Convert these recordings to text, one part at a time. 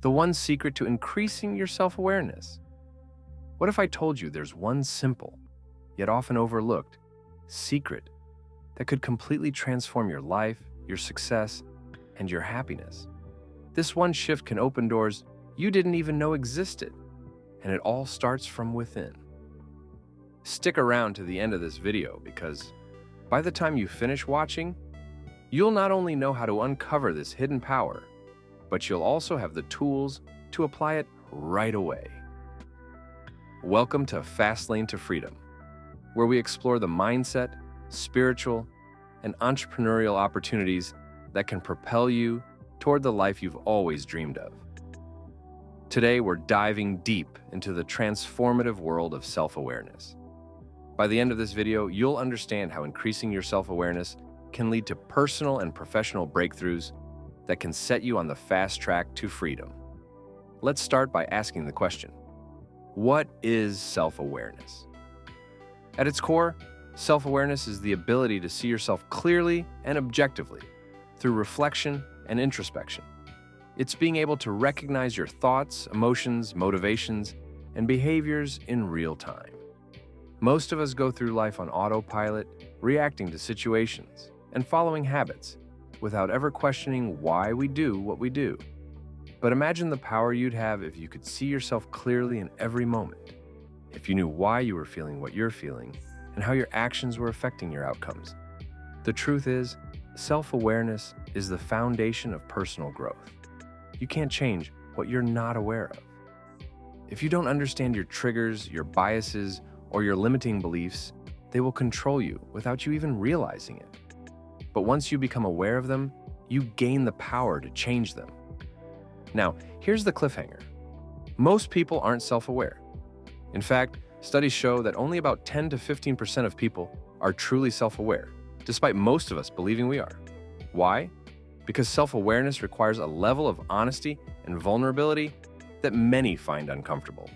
The one secret to increasing your self-awareness. What if I told you there's one simple, yet often overlooked, secret that could completely transform your life, your success, and your happiness? This one shift can open doors you didn't even know existed, and it all starts from within. Stick around to the end of this video because by the time you finish watching, you'll not only know how to uncover this hidden power, but you'll also have the tools to apply it right away. Welcome to Fastlane to Freedom, where we explore the mindset, spiritual, and entrepreneurial opportunities that can propel you toward the life you've always dreamed of. Today, we're diving deep into the transformative world of self-awareness. By the end of this video, you'll understand how increasing your self-awareness can lead to personal and professional breakthroughs that can set you on the fast track to freedom. Let's start by asking the question, what is self-awareness? At its core, self-awareness is the ability to see yourself clearly and objectively through reflection and introspection. It's being able to recognize your thoughts, emotions, motivations, and behaviors in real time. Most of us go through life on autopilot, reacting to situations and following habits without ever questioning why we do what we do. But imagine the power you'd have if you could see yourself clearly in every moment, if you knew why you were feeling what you're feeling and how your actions were affecting your outcomes. The truth is, self-awareness is the foundation of personal growth. You can't change what you're not aware of. If you don't understand your triggers, your biases, or your limiting beliefs, they will control you without you even realizing it. But once you become aware of them, you gain the power to change them. Now, here's the cliffhanger. Most people aren't self-aware. In fact, studies show that only about 10 to 15% of people are truly self-aware, despite most of us believing we are. Why? Because self-awareness requires a level of honesty and vulnerability that many find uncomfortable.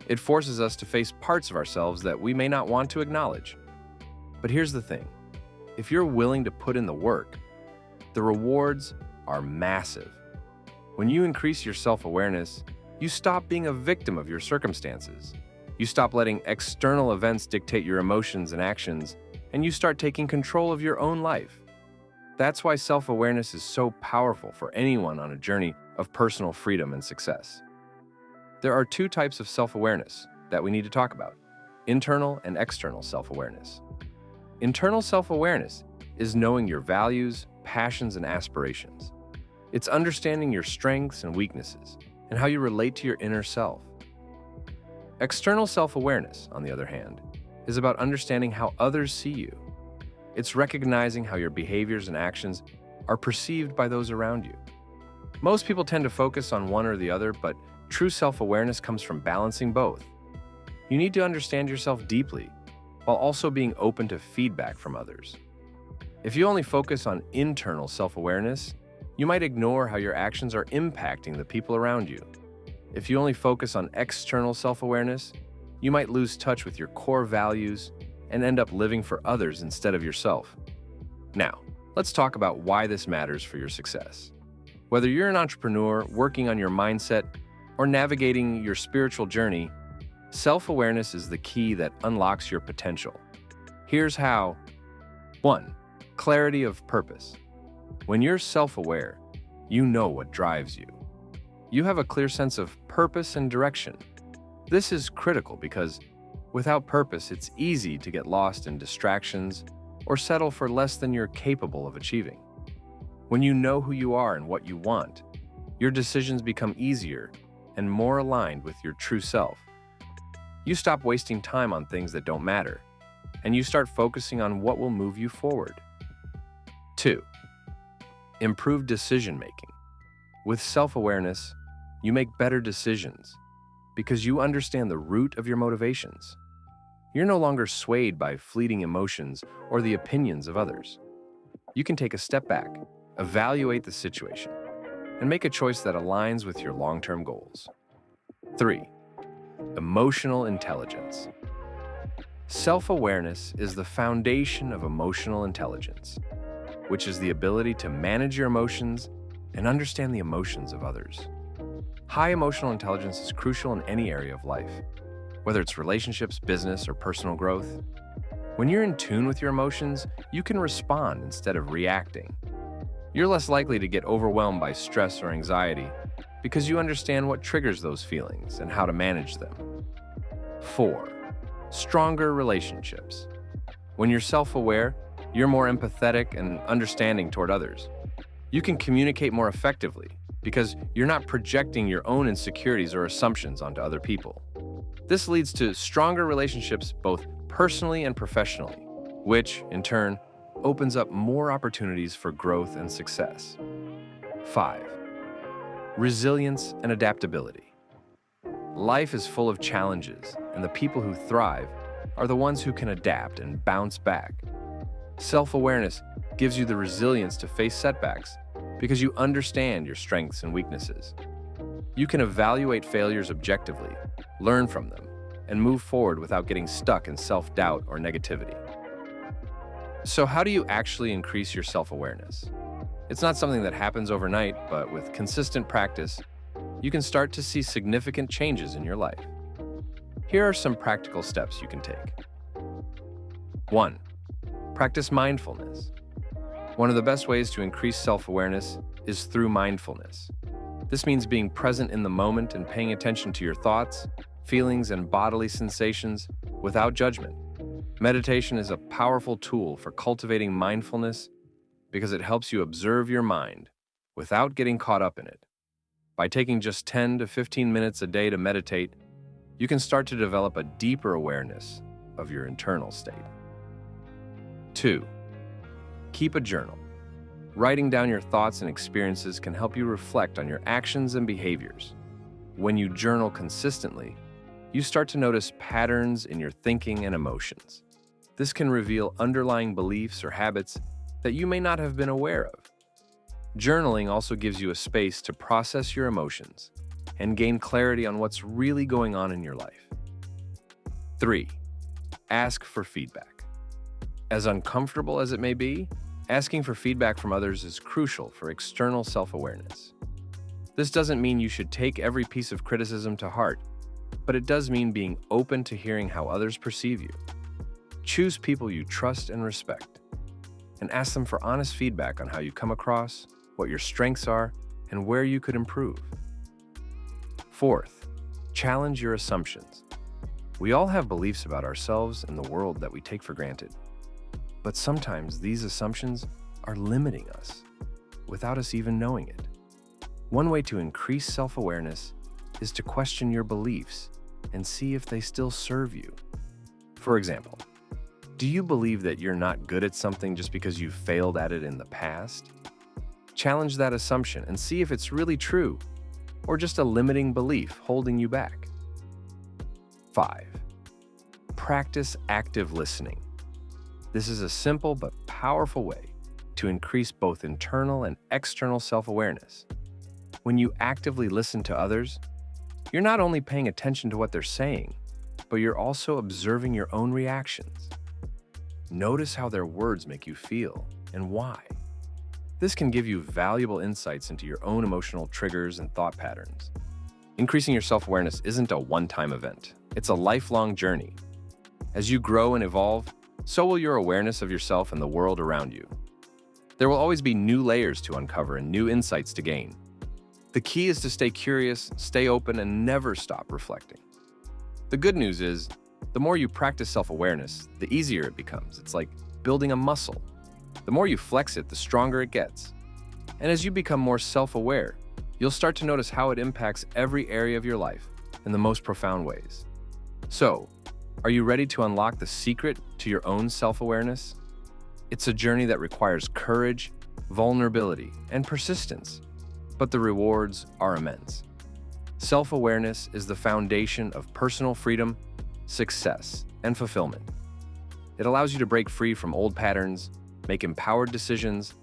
It forces us to face parts of ourselves that we may not want to acknowledge. But here's the thing. If you're willing to put in the work, the rewards are massive. When you increase your self-awareness, you stop being a victim of your circumstances. You stop letting external events dictate your emotions and actions, and you start taking control of your own life. That's why self-awareness is so powerful for anyone on a journey of personal freedom and success. There are two types of self-awareness that we need to talk about: internal and external self-awareness. Internal self-awareness is knowing your values, passions, and aspirations. It's understanding your strengths and weaknesses and how you relate to your inner self. External self-awareness, on the other hand, is about understanding how others see you. It's recognizing how your behaviors and actions are perceived by those around you. Most people tend to focus on one or the other, but true self-awareness comes from balancing both. You need to understand yourself deeply, while also being open to feedback from others. If you only focus on internal self-awareness, you might ignore how your actions are impacting the people around you. If you only focus on external self-awareness, you might lose touch with your core values and end up living for others instead of yourself. Now, let's talk about why this matters for your success. Whether you're an entrepreneur working on your mindset or navigating your spiritual journey, self-awareness is the key that unlocks your potential. Here's how. 1. Clarity of purpose. When you're self-aware, you know what drives you. You have a clear sense of purpose and direction. This is critical because without purpose, it's easy to get lost in distractions or settle for less than you're capable of achieving. When you know who you are and what you want, your decisions become easier and more aligned with your true self. You stop wasting time on things that don't matter, and you start focusing on what will move you forward. 2. Improved decision-making. With self-awareness, you make better decisions because you understand the root of your motivations. You're no longer swayed by fleeting emotions or the opinions of others. You can take a step back, evaluate the situation, and make a choice that aligns with your long-term goals. 3. Emotional intelligence. Self-awareness is the foundation of emotional intelligence, which is the ability to manage your emotions and understand the emotions of others. High emotional intelligence is crucial in any area of life, whether it's relationships, business, or personal growth. When you're in tune with your emotions, you can respond instead of reacting. You're less likely to get overwhelmed by stress or anxiety because you understand what triggers those feelings and how to manage them. 4. Stronger relationships. When you're self-aware, you're more empathetic and understanding toward others. You can communicate more effectively because you're not projecting your own insecurities or assumptions onto other people. This leads to stronger relationships both personally and professionally, which, in turn, opens up more opportunities for growth and success. 5. Resilience and adaptability. Life is full of challenges, and the people who thrive are the ones who can adapt and bounce back. Self-awareness gives you the resilience to face setbacks because you understand your strengths and weaknesses. You can evaluate failures objectively, learn from them, and move forward without getting stuck in self-doubt or negativity. So how do you actually increase your self-awareness? It's not something that happens overnight, but with consistent practice, you can start to see significant changes in your life. Here are some practical steps you can take. 1. Practice mindfulness. One of the best ways to increase self-awareness is through mindfulness. This means being present in the moment and paying attention to your thoughts, feelings, and bodily sensations without judgment. Meditation is a powerful tool for cultivating mindfulness because it helps you observe your mind without getting caught up in it. By taking just 10 to 15 minutes a day to meditate, you can start to develop a deeper awareness of your internal state. 2. Keep a journal. Writing down your thoughts and experiences can help you reflect on your actions and behaviors. When you journal consistently, you start to notice patterns in your thinking and emotions. This can reveal underlying beliefs or habits that you may not have been aware of. Journaling also gives you a space to process your emotions and gain clarity on what's really going on in your life. 3. Ask for feedback. As uncomfortable as it may be, asking for feedback from others is crucial for external self-awareness. This doesn't mean you should take every piece of criticism to heart, but it does mean being open to hearing how others perceive you. Choose people you trust and respect, and ask them for honest feedback on how you come across, what your strengths are, and where you could improve. 4th, challenge your assumptions. We all have beliefs about ourselves and the world that we take for granted. But sometimes these assumptions are limiting us without us even knowing it. One way to increase self-awareness is to question your beliefs and see if they still serve you. For example, do you believe that you're not good at something just because you failed at it in the past? Challenge that assumption and see if it's really true or just a limiting belief holding you back. 5. Practice active listening. This is a simple but powerful way to increase both internal and external self-awareness. When you actively listen to others, you're not only paying attention to what they're saying, but you're also observing your own reactions. Notice how their words make you feel and why. This can give you valuable insights into your own emotional triggers and thought patterns. Increasing your self-awareness isn't a one-time event. It's a lifelong journey. As you grow and evolve, so will your awareness of yourself and the world around you. There will always be new layers to uncover and new insights to gain. The key is to stay curious, stay open, and never stop reflecting. The good news is, the more you practice self-awareness, the easier it becomes. It's like building a muscle. The more you flex it, the stronger it gets. And as you become more self-aware, you'll start to notice how it impacts every area of your life in the most profound ways. So, are you ready to unlock the secret to your own self-awareness? It's a journey that requires courage, vulnerability, and persistence, but the rewards are immense. Self-awareness is the foundation of personal freedom, success, and fulfillment. It allows you to break free from old patterns, make empowered decisions,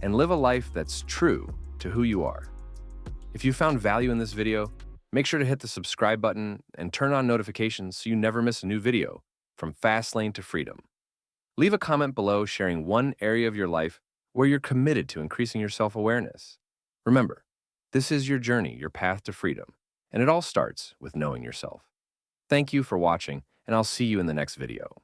and live a life that's true to who you are. If you found value in this video, make sure to hit the subscribe button and turn on notifications so you never miss a new video from Fastlane to freedom. Leave a comment below sharing one area of your life where you're committed to increasing your self-awareness. Remember, This is your journey, your path to freedom, and it all starts with knowing yourself. Thank you for watching, and I'll see you in the next video.